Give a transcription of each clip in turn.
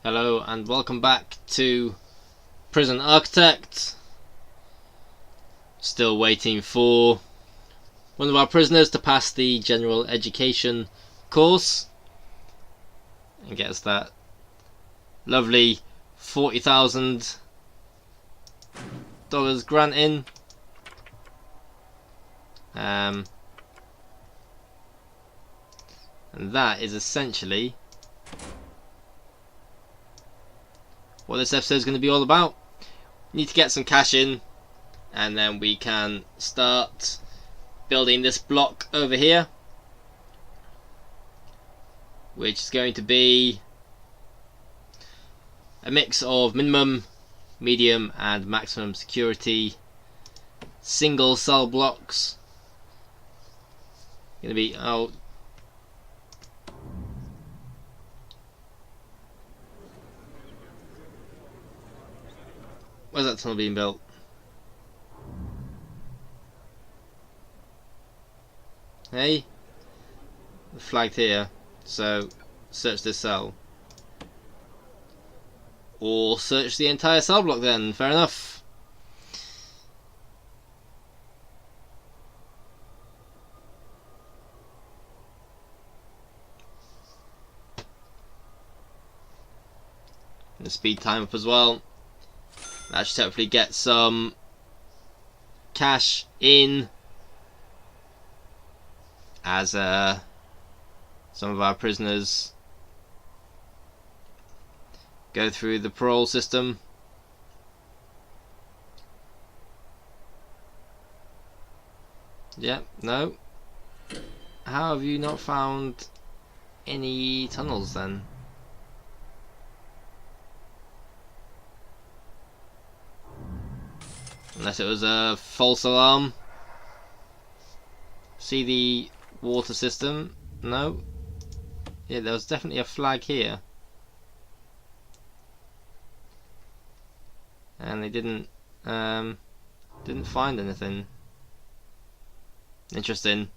Hello and welcome back to Prison Architect. Still waiting for one of our prisoners to pass the general education course and get us that lovely $40,000 grant in. And that is essentially what this episode is going to be all about. We need to get some cash in, and then we can start building this block over here, which is going to be a mix of minimum, medium and maximum security single cell blocks. Going to be where's that tunnel being built? Hey, flagged here, so search this cell. Or search the entire cell block then, fair enough. And the speed time up as well. That should hopefully get some cash in as some of our prisoners go through the parole system. Yep, no. How have you not found any tunnels then? Unless it was a false alarm. See the water system? No. Yeah, there was definitely a flag here. And they didn't find anything. Interesting.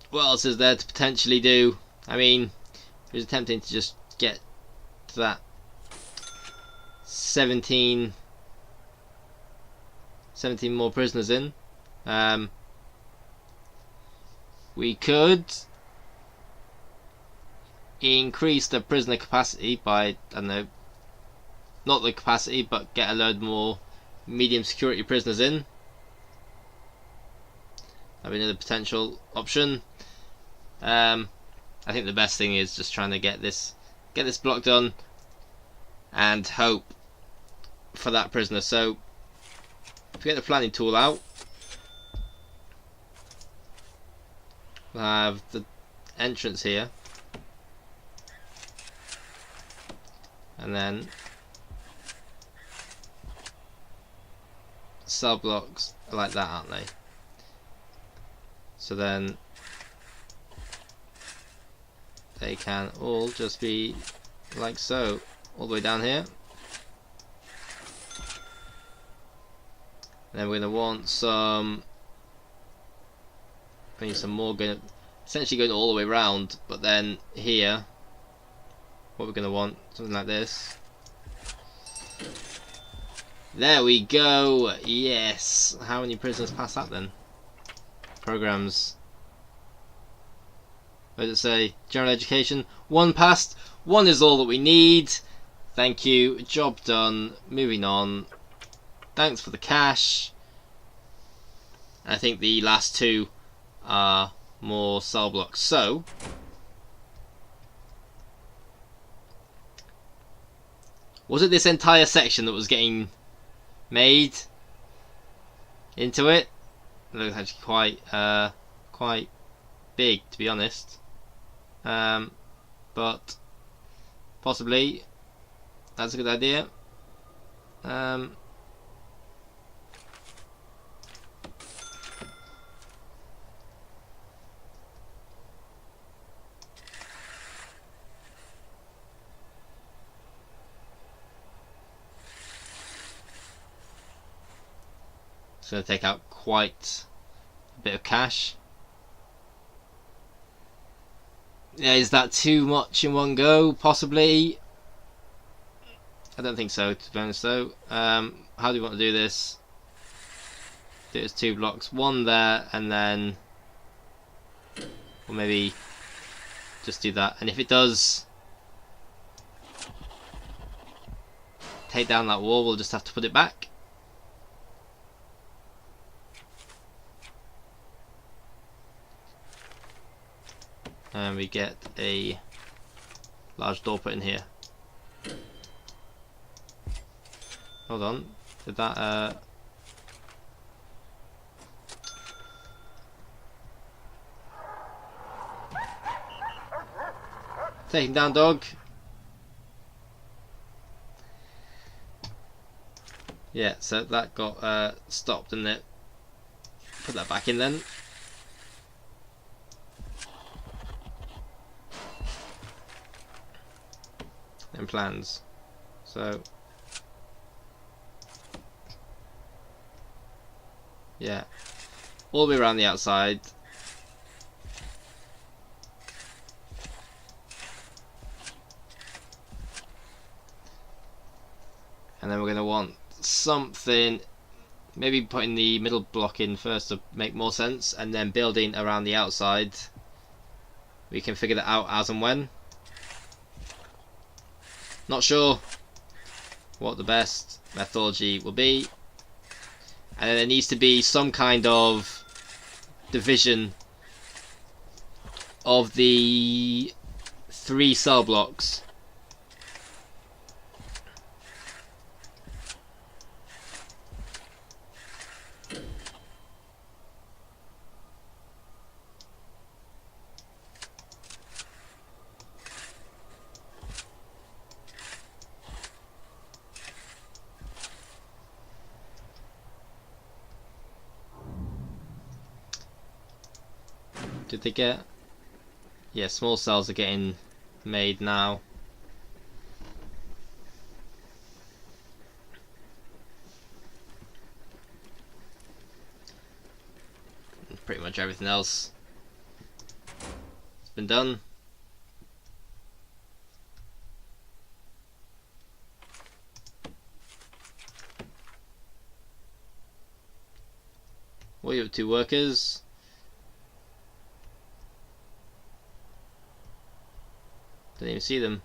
What else is there to potentially do? I mean, he was attempting to just get to that 17 more prisoners in. We could increase the prisoner capacity by, I don't know, not the capacity, but get a load more medium security prisoners in. That'd be another potential option. I think the best thing is just trying to get this block done and hope for that prisoner. So if we get the planning tool out, we'll have the entrance here, and then cell blocks are like that, aren't they? So then they can all just be like so, all the way down here. And then we're going to want some, we need some more, essentially going all the way around, but then here, what we're going to want, something like this. There we go, yes. How many prisoners pass that then? Programs. What does it say? General education. 1 passed. 1 is all that we need. Thank you. Job done. Moving on. Thanks for the cash. I think the last 2 are more cell blocks. So was it this entire section that was getting made into it? It looks actually quite big, to be honest. But possibly that's a good idea. It's going to take out quite a bit of cash. Yeah, is that too much in one go? Possibly. I don't think so, to be honest though. How do we want to do this? Do it as 2 blocks. One there, and then... Or maybe just do that. And if it does take down that wall, we'll just have to put it back. And we get a large door put in here. Hold on, did that taking down dog. Yeah, so that got stopped, and it put that back in then. And plans. So yeah, all the way around the outside. And then we're going to want something, maybe putting the middle block in first to make more sense, and then building around the outside. We can figure that out as and when. Not sure what the best methodology will be. And then there needs to be some kind of division of the 3 cell blocks. Did they get... Yeah, small cells are getting made now. And pretty much everything else has been done. What are you up to, workers? Didn't even see them.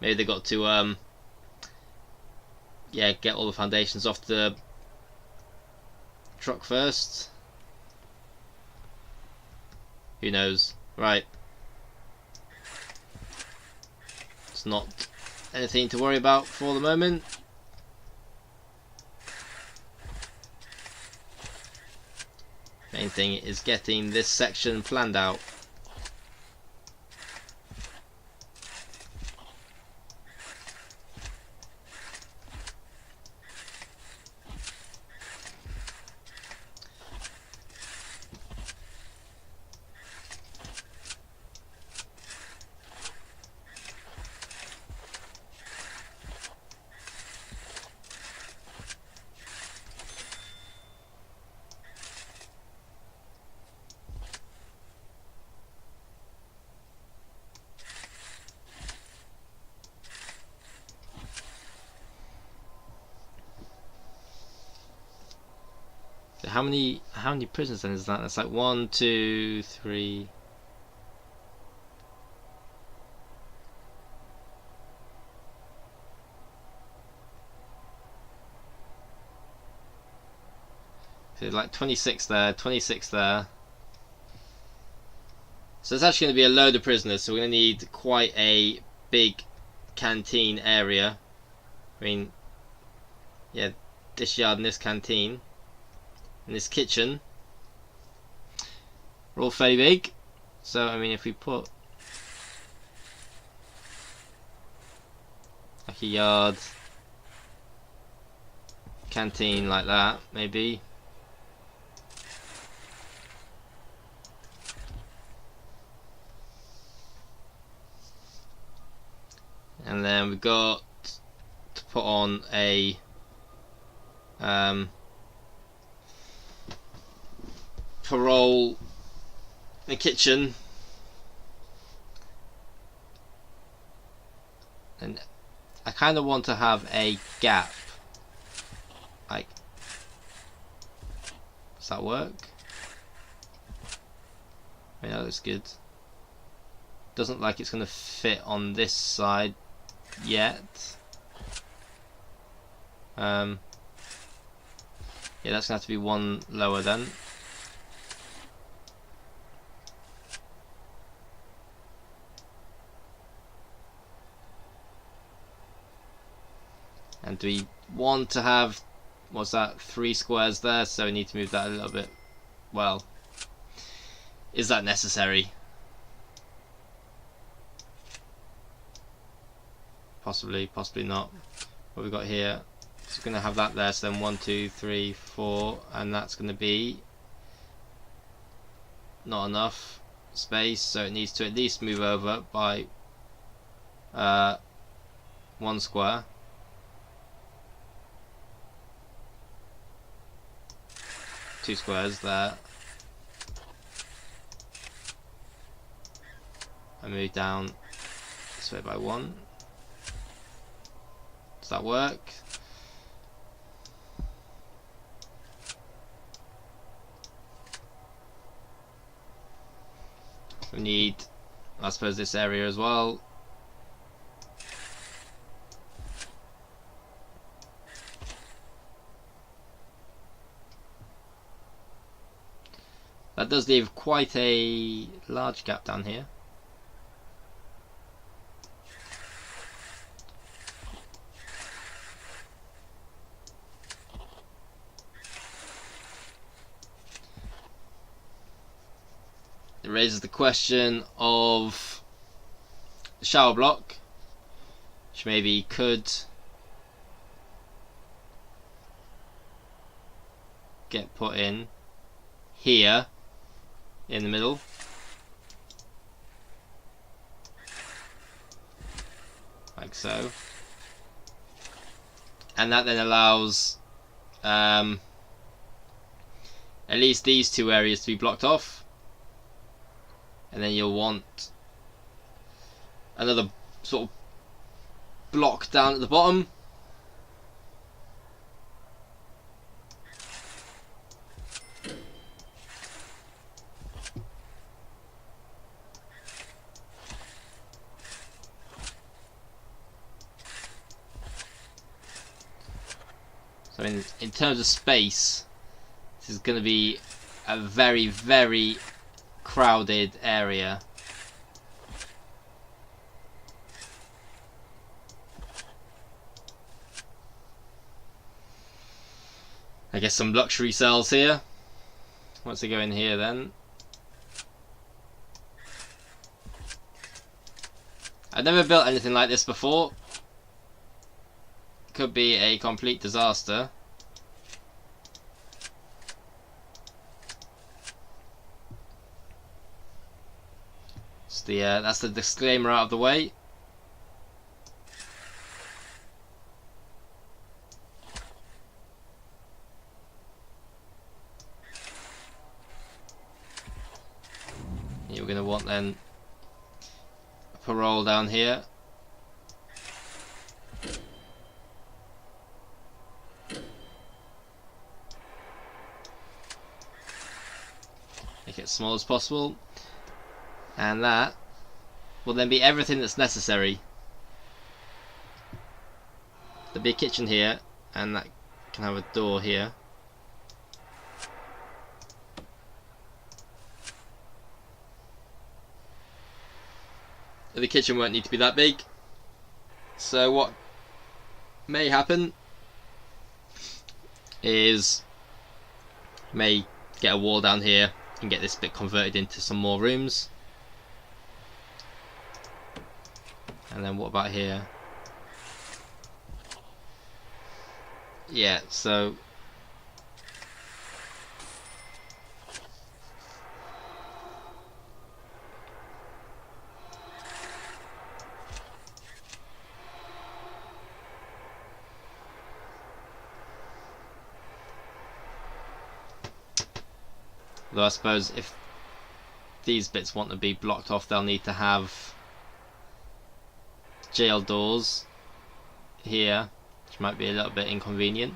Maybe they got to yeah, get all the foundations off the truck first. Who knows? Right. It's not anything to worry about for the moment. Main thing is getting this section planned out. How many prisons then is that? That's like 1, 2, 3. So like 26 there, 26 there. So it's actually going to be a load of prisoners, so we're going to need quite a big canteen area. I mean, yeah, this yard and this canteen. And this kitchen are all fairly big, so I mean if we put like a yard, canteen like that maybe, and then we've got to put on a parole the kitchen, and I kind of want to have a gap. Like, does that work? I mean, that looks good. Doesn't look like it's going to fit on this side yet. Yeah, that's going to have to be one lower then. And do we want to have, what's that, 3 squares there? So we need to move that a little bit. Well, is that necessary? Possibly, possibly not. What we've got here, so we're going to have that there, so then 1, 2, 3, 4, and that's going to be not enough space, so it needs to at least move over by 1 square. Two squares there, and move down this way by 1. Does that work? We need, I suppose, this area as well. That does leave quite a large gap down here. It raises the question of the shower block, which maybe could get put in here in the middle. Like so. And that then allows at least these 2 areas to be blocked off. And then you'll want another sort of block down at the bottom. So in terms of space, this is going to be a very, very crowded area. I guess some luxury cells here. Once they go in here then. I've never built anything like this before. Could be a complete disaster. That's the disclaimer out of the way. You're going to want then a parole down here. Make it as small as possible. And that will then be everything that's necessary. There'll be a kitchen here, and that can have a door here. The kitchen won't need to be that big. So what may happen is may get a wall down here and get this bit converted into some more rooms. And then what about here? Yeah, so though I suppose if these bits want to be blocked off, they'll need to have jail doors here, which might be a little bit inconvenient.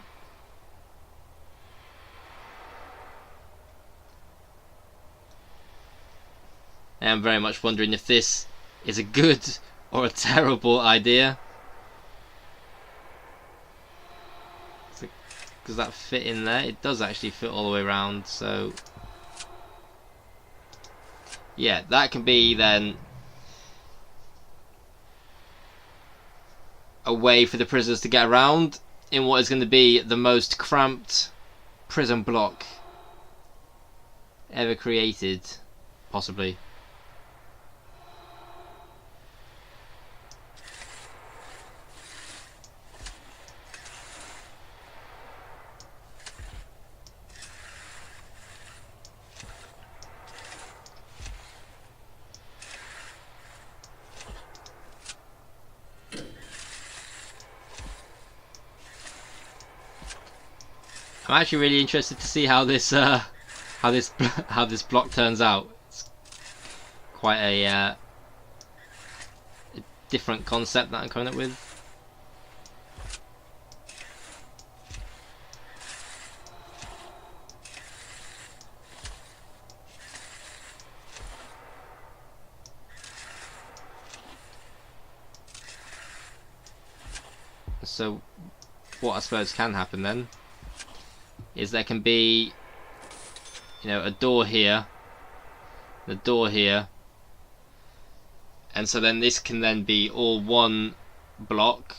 I am very much wondering if this is a good or a terrible idea. Does that fit in there? It does actually fit all the way around, so yeah, that can be then a way for the prisoners to get around in what is going to be the most cramped prison block ever created, possibly. I'm actually really interested to see how this how this block turns out. It's quite a different concept that I'm coming up with. So what I suppose can happen then is there can be, you know, a door here, the door here, and so then this can then be all one block,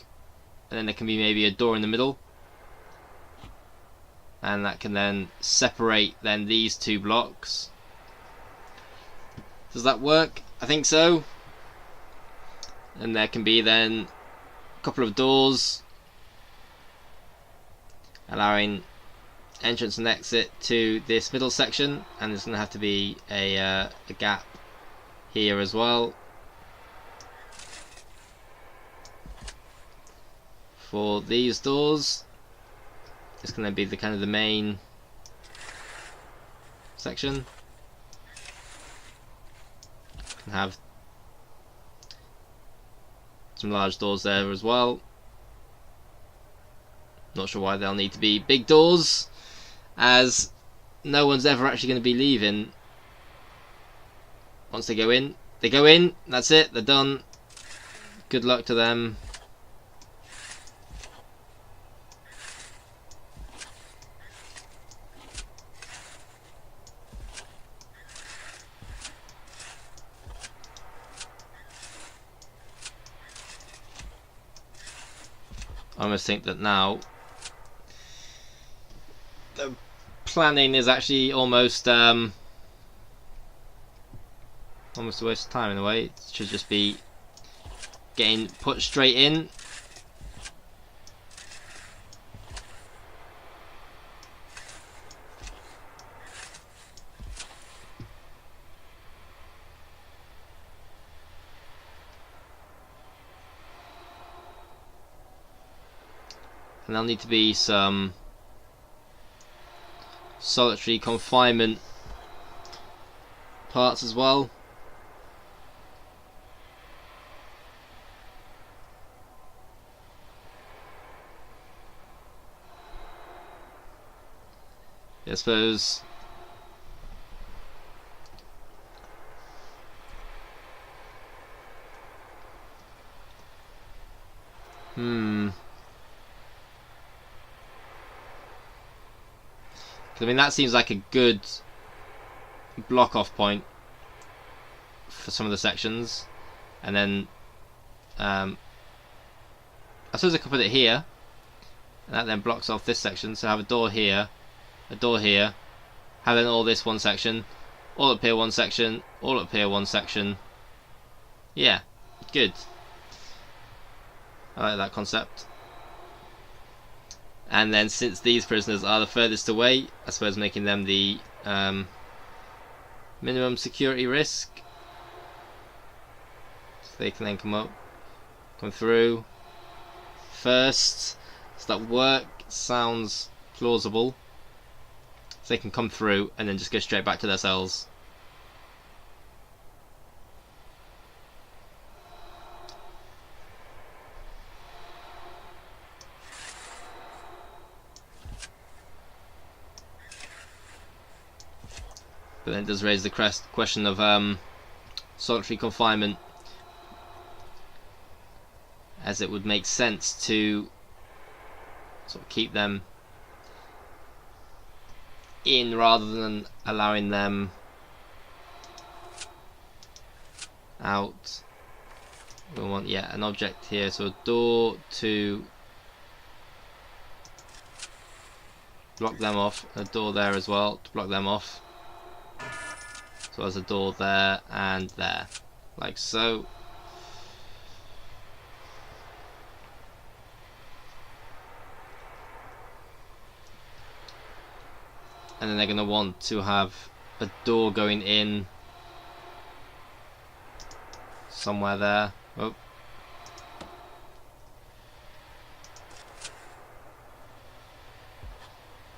and then there can be maybe a door in the middle, and that can then separate then these two blocks. Does that work? I think so. And there can be then a couple of doors allowing entrance and exit to this middle section, and there's going to have to be a gap here as well for these doors. It's going to be the kind of the main section. Can have some large doors there as well. Not sure why they'll need to be big doors, as no one's ever actually going to be leaving. Once they go in, that's it, they're done. Good luck to them. I almost think that now the planning is actually almost a waste of time in a way. It should just be getting put straight in. And there'll need to be some solitary confinement parts as well. I suppose I mean, that seems like a good block off point for some of the sections, and then I suppose I could put it here, and that then blocks off this section. So have a door here, have then all this one section, all up here one section, all up here one section. Yeah, good. I like that concept. And then since these prisoners are the furthest away, I suppose making them the minimum security risk, so they can then come through first. So that work sounds plausible. So they can come through and then just go straight back to their cells. But then it does raise the question of solitary confinement, as it would make sense to sort of keep them in rather than allowing them out. We want, yeah, an object here, so a door to block them off, a door there as well to block them off. So there's a door there and there, like so. And then they're going to want to have a door going in somewhere there. Oh.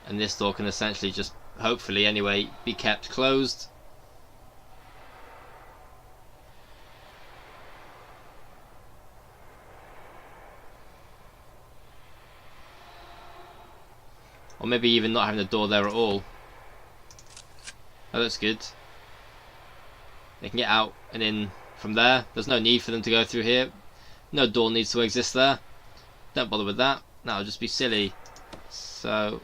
And this door can essentially just, hopefully anyway, be kept closed. Or maybe even not having a door there at all. Oh, that's good. They can get out and in from there. There's no need for them to go through here. No door needs to exist there. Don't bother with that. That'll just be silly. So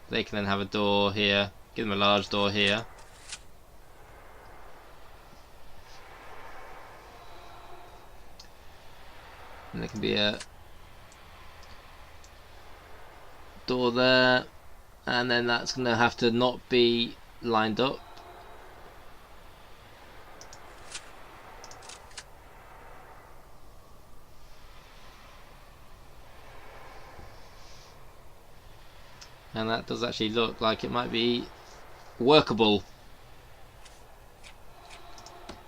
they can then have a door here. Give them a large door here. And there can be a door there. And then that's going to have to not be lined up. And that does actually look like it might be workable.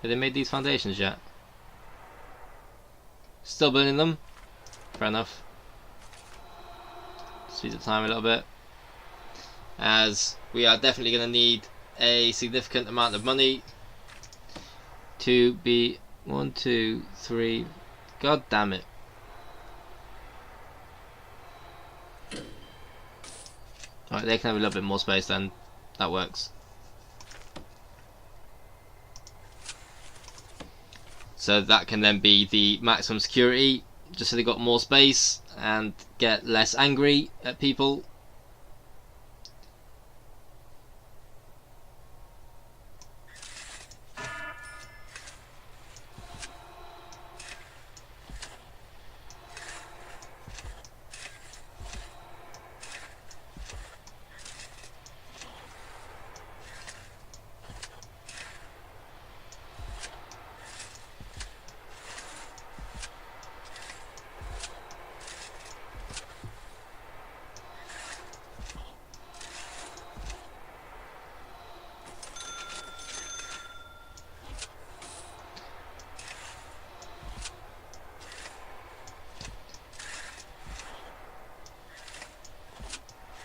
Have they made these foundations yet? Still building them? Fair enough. Speed the time a little bit, as we are definitely going to need a significant amount of money to be 1, 2, 3. God damn it. Alright, they can have a little bit more space then. That works. So that can then be the maximum security, just so they got more space and get less angry at people.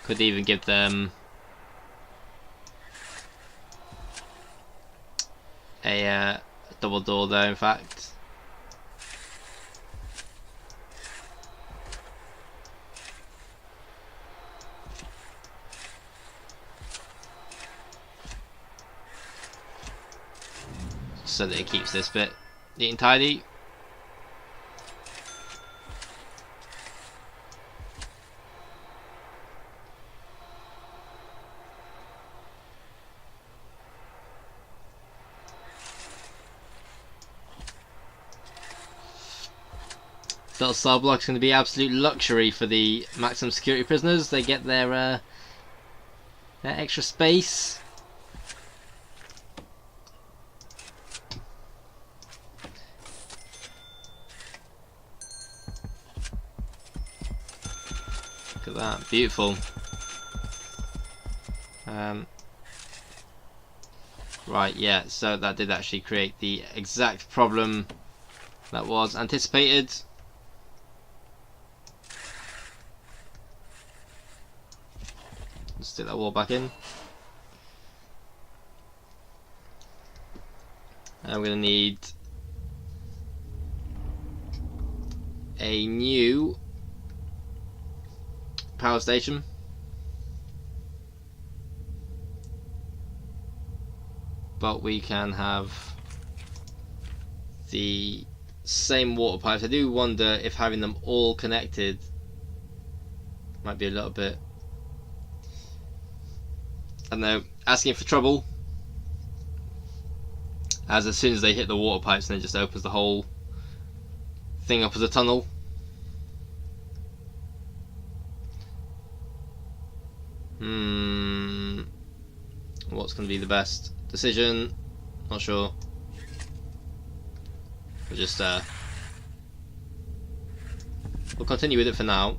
Could even give them a double door there, in fact. So that it keeps this bit neat and tidy. Little cell block's going to be absolute luxury for the maximum security prisoners. They get their extra space. Look at that, beautiful. Right, yeah, so that did actually create the exact problem that was anticipated. Stick that wall back in. And we're going to need a new power station. but we can have the same water pipes. I do wonder if having them all connected might be a little bit, I don't know, asking for trouble, as soon as they hit the water pipes, then it just opens the whole thing up as a tunnel. What's going to be the best decision? Not sure. We'll just we'll continue with it for now,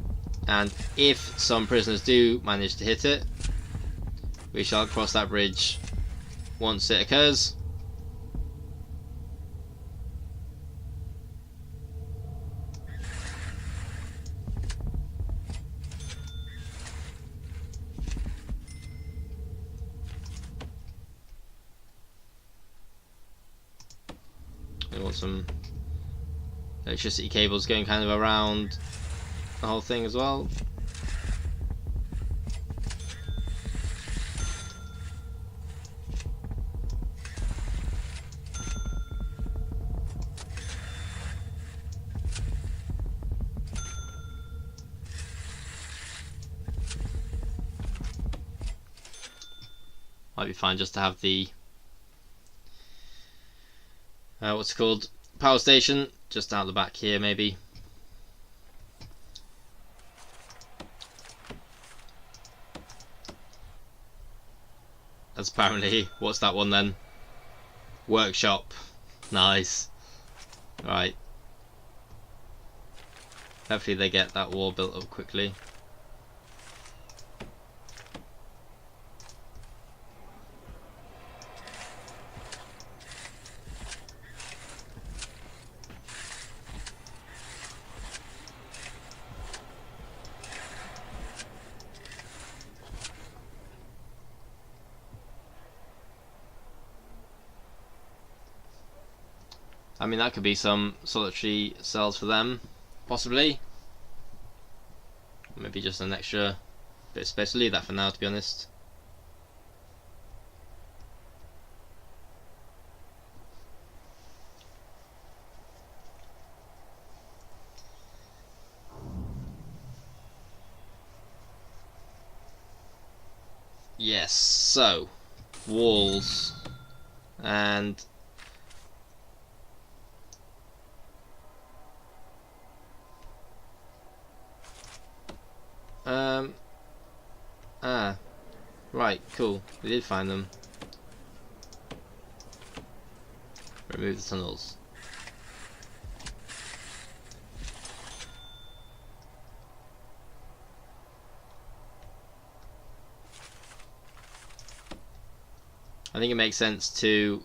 and if some prisoners do manage to hit it, we shall cross that bridge once it occurs. We want some electricity cables going kind of around the whole thing as well. Might be fine just to have the what's it called, power station just out the back here, maybe. That's apparently, what's that one then? Workshop. Nice. Right. Hopefully they get that wall built up quickly. I mean, that could be some solitary cells for them, possibly. Maybe just an extra bit of space. We'll leave that for now, to be honest. Yes, so walls and right, cool. We did find them. Remove the tunnels. I think it makes sense to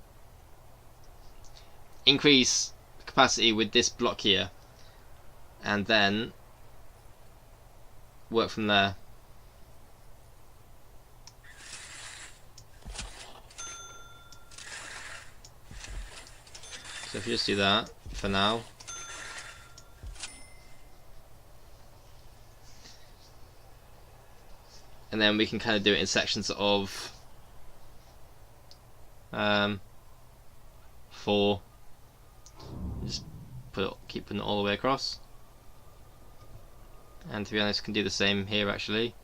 increase capacity with this block here and then work from there. So if you just do that for now, and then we can kind of do it in sections of 4. Just keep putting it all the way across. And to be honest, can do the same here actually.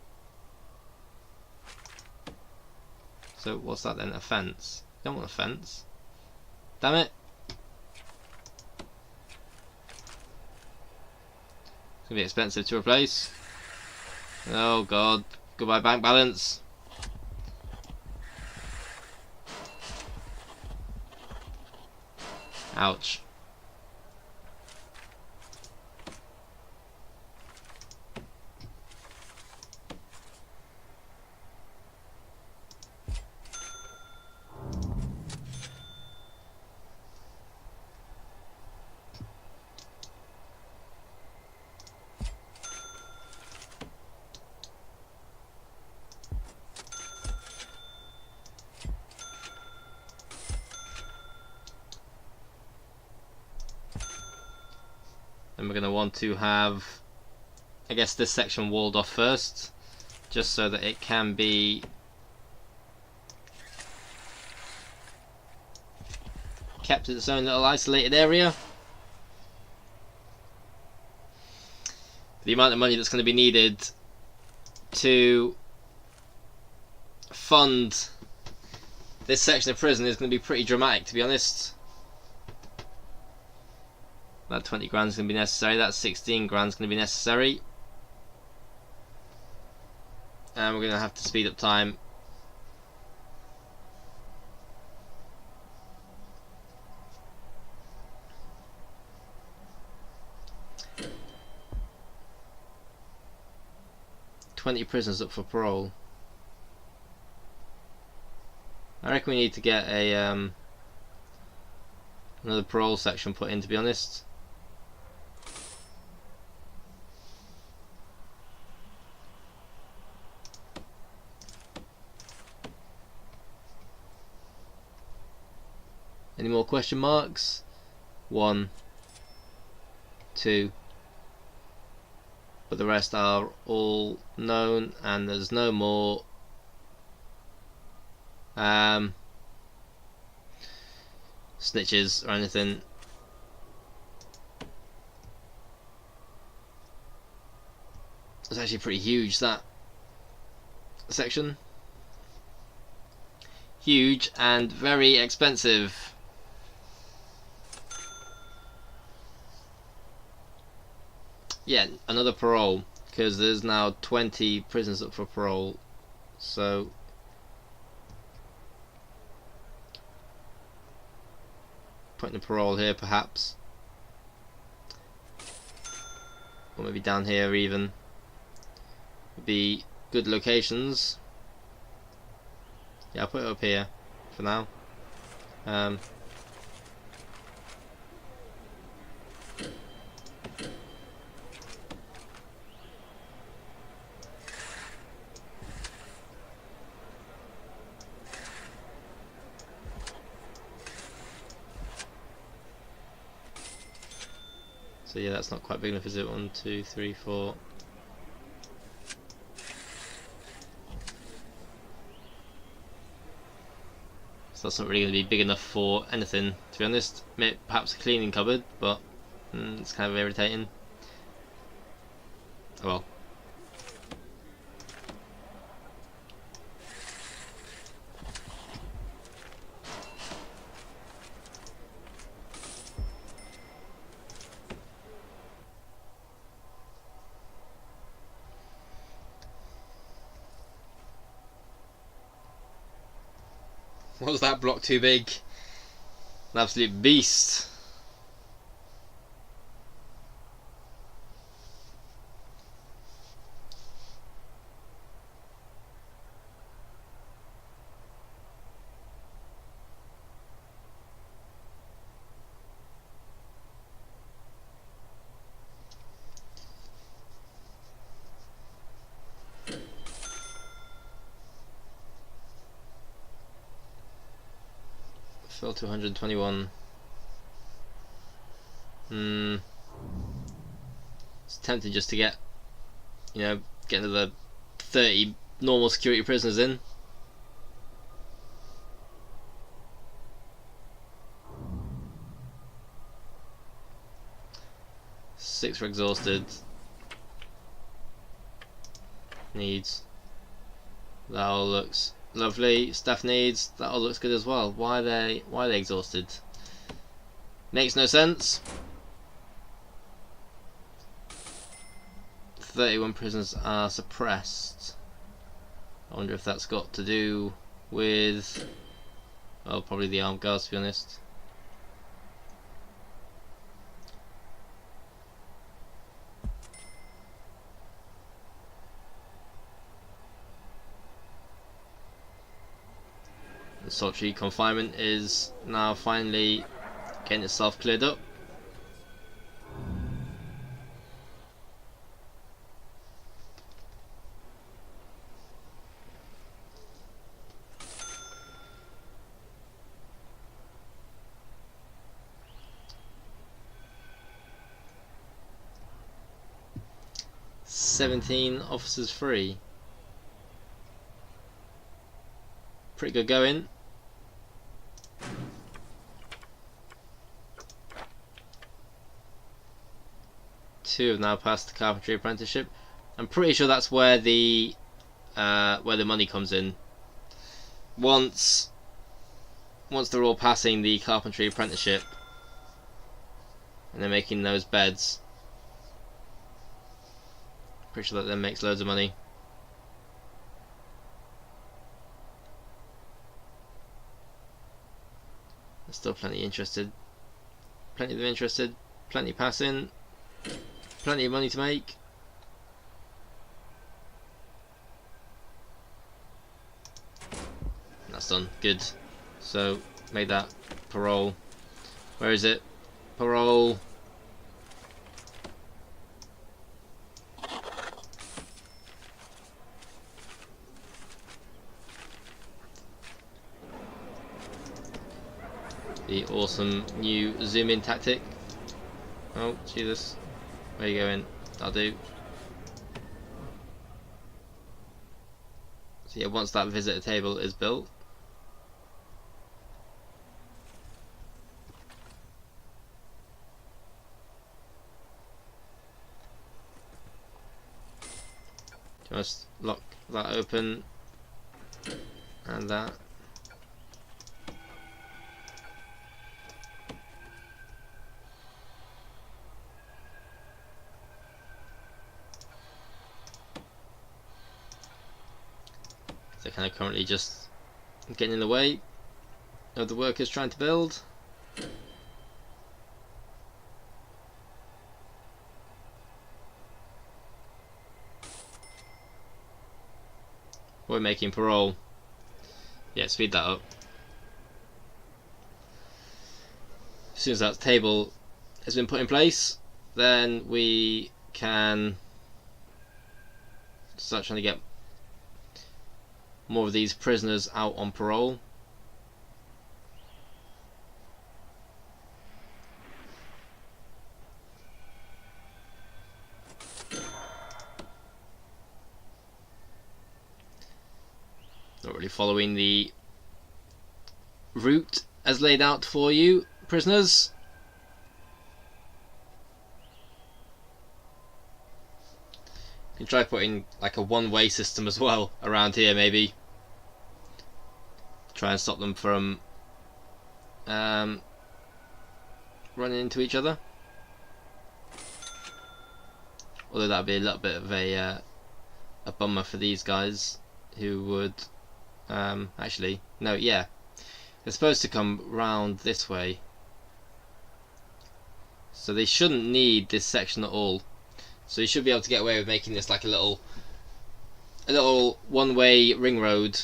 So what's that then? A fence? Don't want a fence. Damn it! It's gonna be expensive to replace. Oh god! Goodbye bank balance. Ouch. Then we're going to want to have, I guess, this section walled off first, just so that it can be kept its own little isolated area. The amount of money that's going to be needed to fund this section of prison is going to be pretty dramatic, to be honest. That 20 grand is going to be necessary, that 16 grand is going to be necessary. And we're going to have to speed up time. $20 prisoners up for parole. I reckon we need to get a another parole section put in, to be honest. Any more question marks? 1, 2. But the rest are all known, and there's no more snitches or anything. It's actually pretty huge, that section. Huge and very expensive. Yeah, another parole, because there's now 20 prisoners up for parole. So putting a parole here perhaps, or maybe down here even, would be good locations. Yeah, I'll put it up here for now. So yeah, that's not quite big enough, is it? 1, 2, 3, 4. So that's not really going to be big enough for anything, to be honest. Maybe, perhaps a cleaning cupboard, but it's kind of irritating. Oh well. Was that block too big? An absolute beast. Fell to 121. It's tempting just to get, get another 30 normal security prisoners in. Six are exhausted. Needs. That all looks lovely. Staff needs. That all looks good as well. Why are they exhausted? Makes no sense. 31 prisoners are suppressed. I wonder if that's got to do with, well, probably the armed guards, to be honest. The solitary confinement is now finally getting itself cleared up. "17 officers free." Pretty good going. 2 have now passed the carpentry apprenticeship. I'm pretty sure that's where the money comes in. Once they're all passing the carpentry apprenticeship and they're making those beds, pretty sure that then makes loads of money. There's still plenty interested. Plenty of them interested. Plenty passing. Plenty of money to make. That's done. Good. So, made that parole. Where is it? Parole. The awesome new zoom in tactic. Oh, Jesus. Where are you going? That'll do. So yeah, once that visitor table is built, just lock that open and that. They're kind of currently just getting in the way of the workers trying to build. We're making parole. Yeah, speed that up. As soon as that table has been put in place, then we can start trying to get more of these prisoners out on parole. Not really following the route as laid out for you, prisoners. You can try putting like a one-way system as well around here, maybe. Try and stop them from running into each other. Although that'd be a little bit of a bummer for these guys who would actually no, yeah, they're supposed to come round this way, so they shouldn't need this section at all. So you should be able to get away with making this like a little one-way ring road.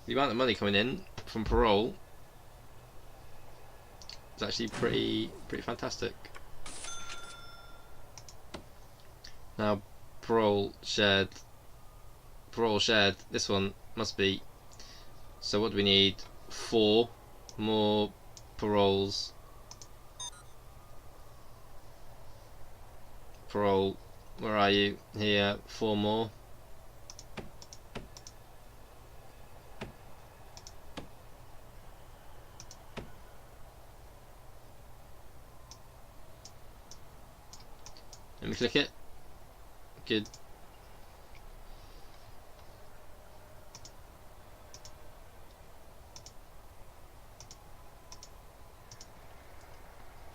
The amount of money coming in from parole is actually pretty fantastic. Now parole shared, this one must be, so what do we need? 4 more paroles. Parole, where are you? Here, 4 more. Let me click it. Good.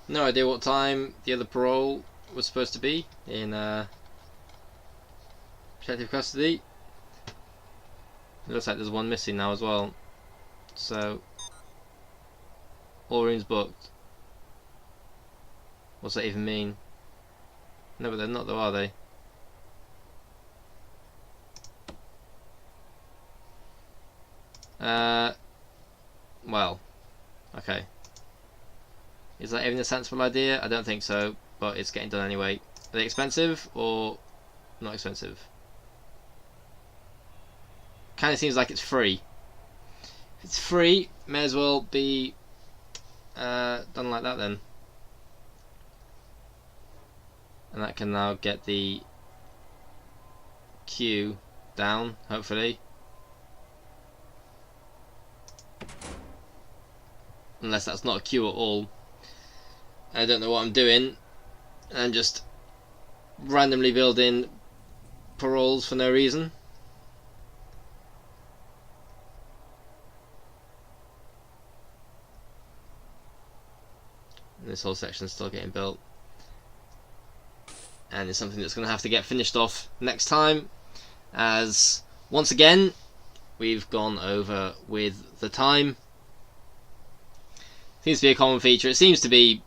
No idea what time the other parole was supposed to be in protective custody. It looks like there's one missing now as well. So all rooms booked. What's that even mean? No, but they're not though, are they? Well, okay. Is that even a sensible idea? I don't think so, but it's getting done anyway. Are they expensive or not expensive? Kind of seems like it's free. If it's free, may as well be done like that then. And that can now get the queue down, hopefully. unless that's not a queue at all. I don't know what I'm doing. I'm just randomly building paroles for no reason. And this whole section's still getting built, and it's something that's going to have to get finished off next time, as once again we've gone over with the time. Seems to be a common feature. It seems to be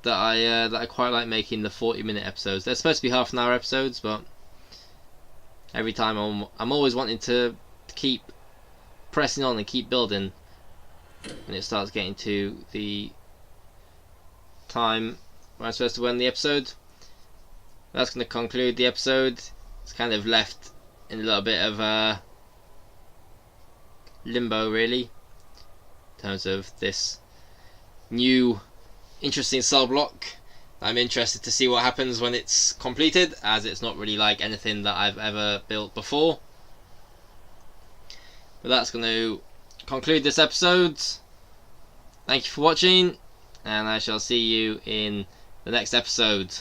that I quite like making the 40-minute episodes. They're supposed to be half-an-hour episodes, but every time I'm always wanting to keep pressing on and keep building, and it starts getting to the time where I'm supposed to end the episode. That's going to conclude the episode. It's kind of left in a little bit of limbo, really, in terms of this new interesting cell block. I'm interested to see what happens when it's completed, as it's not really like anything that I've ever built before. But that's going to conclude this episode. Thank you for watching, and I shall see you in the next episode.